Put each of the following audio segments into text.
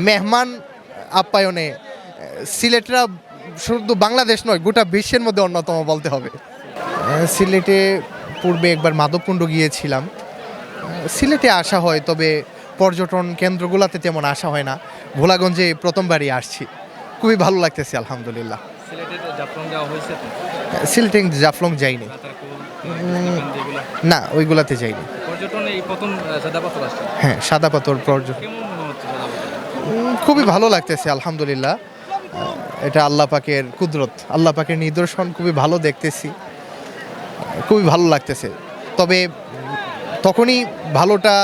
মেহমান আপ্যায়নে সিলেটরা শুধু বাংলাদেশ নয়, গোটা বিশ্বের মধ্যে অন্যতম বলতে হবে। সিলেটে পূর্বে একবার মাধবকুণ্ড গিয়েছিলাম। সিলেটে আসা হয়, তবে পর্যটন কেন্দ্রগুলোতে তেমন আসা হয় না। ভোলাগঞ্জে প্রথমবারই আসছি, খুবই ভালো লাগতেছে আলহামদুলিল্লাহ। সিলেটের জাফলং যাওয়া হয়েছে তো? সিলেটে জাফলং যাইনি, রাতারকুল, ইস্কাপান যেগুলো না ওইগুলাতে যাইনি। পর্যটনে এই প্রথম সাদা পাথর আসছে। হ্যাঁ, সাদা পাথর পর্যটন কেমন মনে হচ্ছে সাদা পাথর? খুবই ভালো লাগতেছে আলহামদুলিল্লাহ। এটা আল্লাহ পাকের কুদরত, আল্লাহ পাকের নিদর্শন, খুবই ভালো দেখতেছি, খুবই ভালো লাগতেছে। তবে তখনই ভালোটা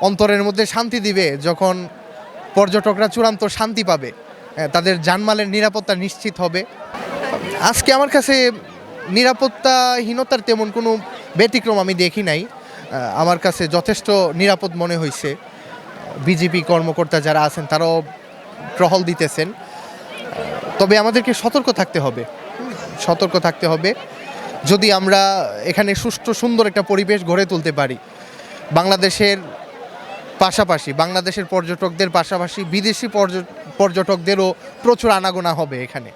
অন্তরের মধ্যে শান্তি দিবে যখন পর্যটকরা চূড়ান্ত শান্তি পাবে, তাদের জানমালের নিরাপত্তা নিশ্চিত হবে। আজকে আমার কাছে নিরাপত্তাহীনতার তেমন কোনো ব্যতিক্রম আমি দেখি নাই। আমার কাছে যথেষ্ট নিরাপদ মনে হয়েছে। বিজেপি কর্মকর্তা যারা আছেন তারাও টহল দিতেছেন। তবে আমাদেরকে সতর্ক থাকতে হবে, সতর্ক থাকতে হবে। যদি আমরা এখানে সুষ্ঠু সুন্দর একটা পরিবেশ গড়ে তুলতে পারি, বাংলাদেশের পাশাপাশি বাংলাদেশের পর্যটকদের পাশাপাশি বিদেশি পর্যটকদেরও প্রচুর আনাগোনা হবে এখানে।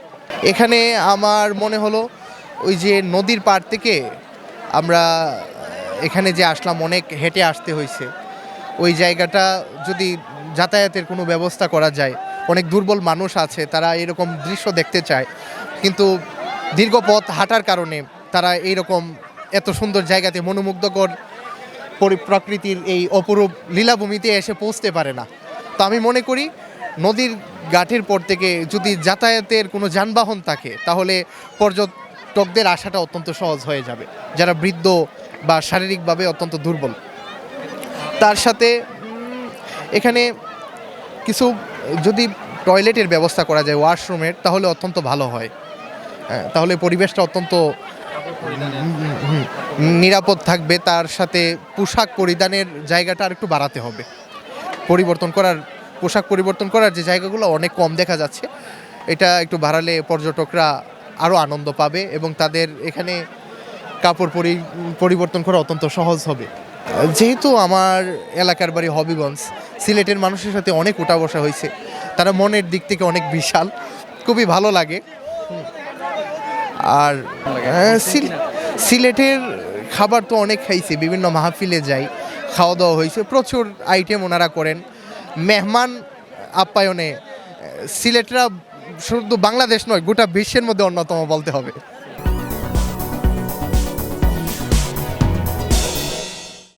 এখানে আমার মনে হলো ওই যে নদীর পাড় থেকে আমরা এখানে যে আসলাম, অনেক হেঁটে আসতে হয়েছে। ওই জায়গাটা যদি যাতায়াতের কোনো ব্যবস্থা করা যায়, অনেক দুর্বল মানুষ আছে, তারা এরকম দৃশ্য দেখতে চায়, কিন্তু দীর্ঘ পথ হাঁটার কারণে তারা এইরকম এত সুন্দর জায়গাতে মনোমুগ্ধকর প্রকৃতির এই অপরূপ লীলাভূমিতে এসে পৌঁছতে পারে না। তো আমি মনে করি নদীর ঘাটের পর থেকে যদি যাতায়াতের কোনো যানবাহন থাকে, তাহলে পর্যটকদের আসাটা অত্যন্ত সহজ হয়ে যাবে, যারা বৃদ্ধ বা শারীরিকভাবে অত্যন্ত দুর্বল। তার সাথে এখানে কিছু যদি টয়লেটের ব্যবস্থা করা যায়, ওয়াশরুমের, তাহলে অত্যন্ত ভালো হয়। তাহলে পরিবেশটা অত্যন্ত নিরাপদ থাকবে। তার সাথে পোশাক পরিধানের জায়গাটা আর একটু বাড়াতে হবে, পোশাক পরিবর্তন করার যে জায়গাগুলো অনেক কম দেখা যাচ্ছে, এটা একটু বাড়ালে পর্যটকরা আরও আনন্দ পাবে এবং তাদের এখানে কাপড় পরিবর্তন করা অত্যন্ত সহজ হবে। যেহেতু আমার এলাকার বাড়ি হবিগঞ্জ, সিলেটের মানুষের সাথে অনেক উঠা বসা হয়েছে, তারা মনের দিক থেকে অনেক বিশাল, খুবই ভালো লাগে। আর সিলেটের খাবার তো অনেক খাইছি, বিভিন্ন মাহফিলে যাই, খাওয়া দাওয়া হয়েছে, প্রচুর আইটেম ওনারা করেন। মেহমান আপ্যায়নে সিলেটরা শুধু বাংলাদেশ নয়, গোটা বিশ্বের মধ্যে অন্যতম বলতে হবে।